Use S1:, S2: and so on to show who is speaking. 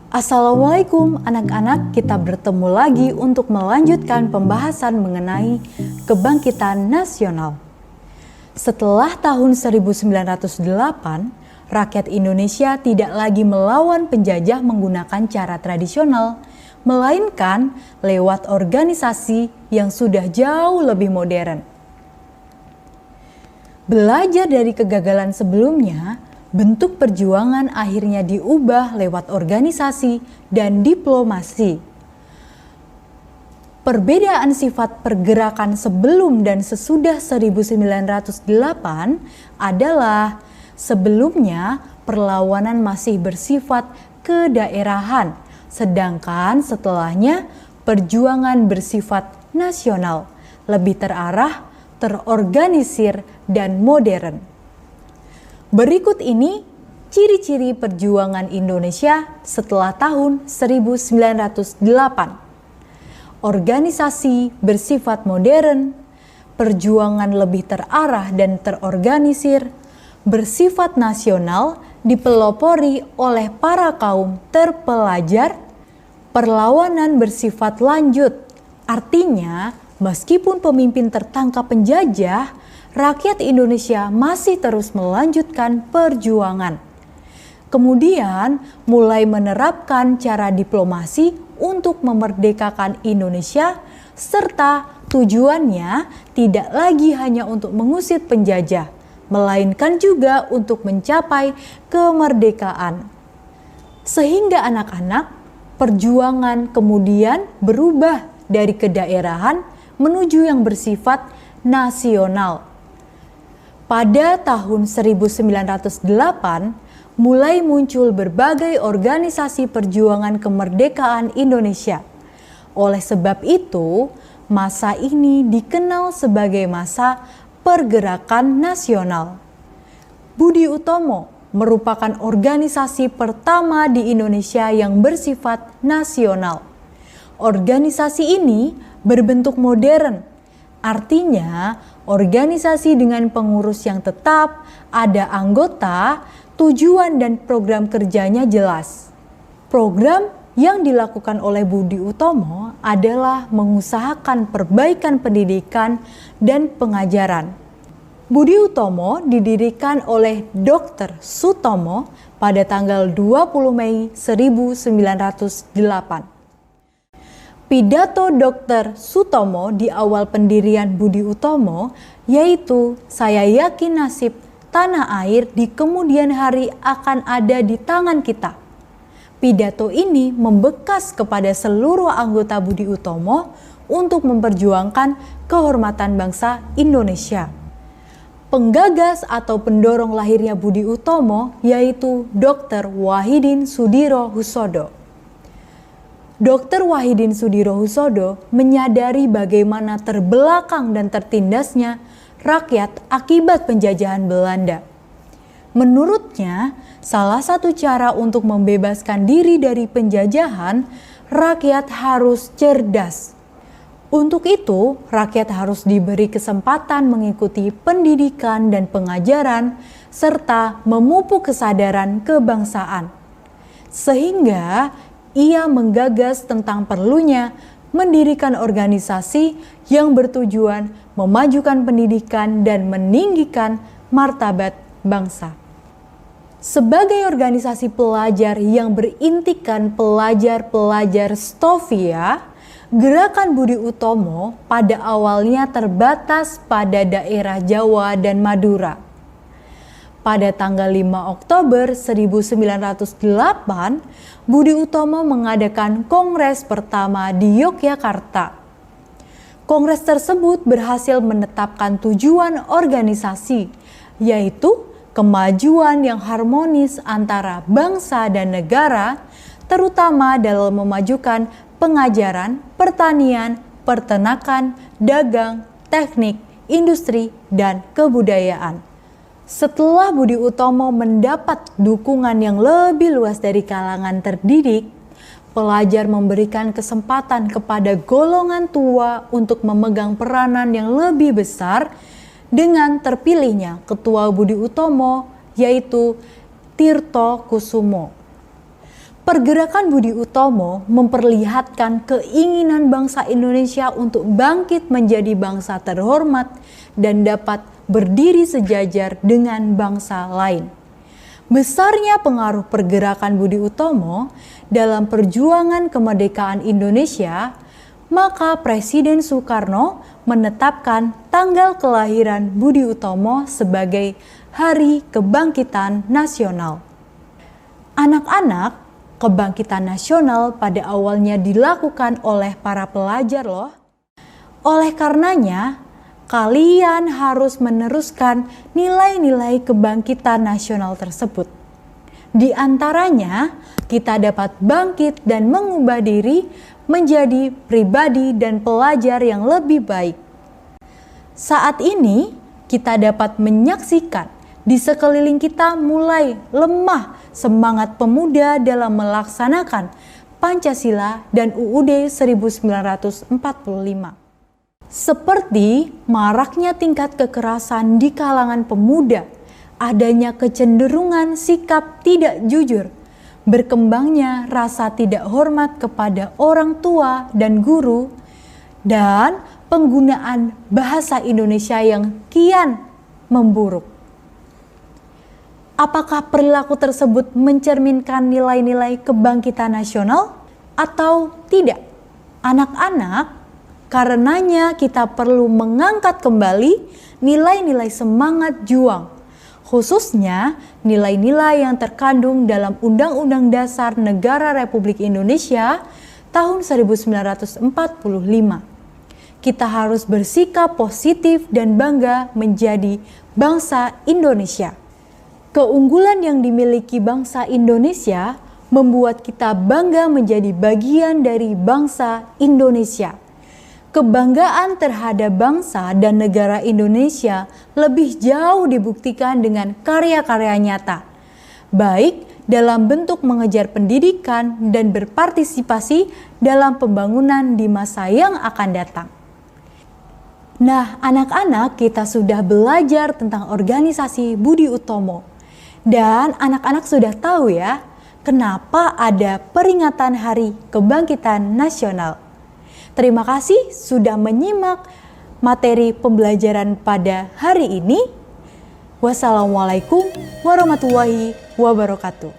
S1: Assalamualaikum anak-anak, kita bertemu lagi untuk melanjutkan pembahasan mengenai kebangkitan nasional. Setelah tahun 1908, rakyat Indonesia tidak lagi melawan penjajah menggunakan cara tradisional, melainkan lewat organisasi yang sudah jauh lebih modern. Belajar dari kegagalan sebelumnya, bentuk perjuangan akhirnya diubah lewat organisasi dan diplomasi. Perbedaan sifat pergerakan sebelum dan sesudah 1908 adalah sebelumnya perlawanan masih bersifat kedaerahan, sedangkan setelahnya perjuangan bersifat nasional, lebih terarah, terorganisir, dan modern. Berikut ini ciri-ciri perjuangan Indonesia setelah tahun 1908. Organisasi bersifat modern, perjuangan lebih terarah dan terorganisir, bersifat nasional dipelopori oleh para kaum terpelajar, perlawanan bersifat lanjut, artinya meskipun pemimpin tertangkap penjajah, rakyat Indonesia masih terus melanjutkan perjuangan. Kemudian mulai menerapkan cara diplomasi untuk memerdekakan Indonesia, serta tujuannya tidak lagi hanya untuk mengusir penjajah, melainkan juga untuk mencapai kemerdekaan. Sehingga anak-anak, perjuangan kemudian berubah dari kedaerahan menuju yang bersifat nasional. Pada tahun 1908, mulai muncul berbagai organisasi perjuangan kemerdekaan Indonesia. Oleh sebab itu, masa ini dikenal sebagai masa pergerakan nasional. Budi Utomo merupakan organisasi pertama di Indonesia yang bersifat nasional. Organisasi ini berbentuk modern, artinya organisasi dengan pengurus yang tetap, ada anggota, tujuan dan program kerjanya jelas. Program yang dilakukan oleh Budi Utomo adalah mengusahakan perbaikan pendidikan dan pengajaran. Budi Utomo didirikan oleh Dr. Sutomo pada tanggal 20 Mei 1908. Pidato Dr. Sutomo di awal pendirian Budi Utomo yaitu, "Saya yakin nasib tanah air di kemudian hari akan ada di tangan kita." Pidato ini membekas kepada seluruh anggota Budi Utomo untuk memperjuangkan kehormatan bangsa Indonesia. Penggagas atau pendorong lahirnya Budi Utomo yaitu Dr. Wahidin Sudirohusodo. Dr. Wahidin Sudirohusodo menyadari bagaimana terbelakang dan tertindasnya rakyat akibat penjajahan Belanda. Menurutnya, salah satu cara untuk membebaskan diri dari penjajahan, rakyat harus cerdas. Untuk itu, rakyat harus diberi kesempatan mengikuti pendidikan dan pengajaran, serta memupuk kesadaran kebangsaan. Sehingga ia menggagas tentang perlunya mendirikan organisasi yang bertujuan memajukan pendidikan dan meninggikan martabat bangsa. Sebagai organisasi pelajar yang berintikan pelajar-pelajar Stovia, Gerakan Budi Utomo pada awalnya terbatas pada daerah Jawa dan Madura. Pada tanggal 5 Oktober 1908, Budi Utomo mengadakan kongres pertama di Yogyakarta. Kongres tersebut berhasil menetapkan tujuan organisasi, yaitu kemajuan yang harmonis antara bangsa dan negara, terutama dalam memajukan pengajaran, pertanian, peternakan, dagang, teknik, industri, dan kebudayaan. Setelah Budi Utomo mendapat dukungan yang lebih luas dari kalangan terdidik, pelajar memberikan kesempatan kepada golongan tua untuk memegang peranan yang lebih besar dengan terpilihnya Ketua Budi Utomo, yaitu Tirto Kusumo. Pergerakan Budi Utomo memperlihatkan keinginan bangsa Indonesia untuk bangkit menjadi bangsa terhormat dan dapat berdiri sejajar dengan bangsa lain. Besarnya pengaruh pergerakan Budi Utomo dalam perjuangan kemerdekaan Indonesia, maka Presiden Soekarno menetapkan tanggal kelahiran Budi Utomo sebagai Hari Kebangkitan Nasional. Anak-anak, kebangkitan nasional pada awalnya dilakukan oleh para pelajar loh. Oleh karenanya, kalian harus meneruskan nilai-nilai kebangkitan nasional tersebut. Di antaranya, kita dapat bangkit dan mengubah diri menjadi pribadi dan pelajar yang lebih baik. Saat ini, kita dapat menyaksikan di sekeliling kita mulai lemah semangat pemuda dalam melaksanakan Pancasila dan UUD 1945. Seperti maraknya tingkat kekerasan di kalangan pemuda, adanya kecenderungan sikap tidak jujur, berkembangnya rasa tidak hormat kepada orang tua dan guru, dan penggunaan bahasa Indonesia yang kian memburuk. Apakah perilaku tersebut mencerminkan nilai-nilai kebangkitan nasional atau tidak? Anak-anak, karenanya kita perlu mengangkat kembali nilai-nilai semangat juang, khususnya nilai-nilai yang terkandung dalam Undang-Undang Dasar Negara Republik Indonesia tahun 1945. Kita harus bersikap positif dan bangga menjadi bangsa Indonesia. Keunggulan yang dimiliki bangsa Indonesia membuat kita bangga menjadi bagian dari bangsa Indonesia. Kebanggaan terhadap bangsa dan negara Indonesia lebih jauh dibuktikan dengan karya-karya nyata, baik dalam bentuk mengejar pendidikan dan berpartisipasi dalam pembangunan di masa yang akan datang. Nah, anak-anak, kita sudah belajar tentang organisasi Budi Utomo. Dan anak-anak sudah tahu ya, kenapa ada peringatan Hari Kebangkitan Nasional. Terima kasih sudah menyimak materi pembelajaran pada hari ini. Wassalamualaikum warahmatullahi wabarakatuh.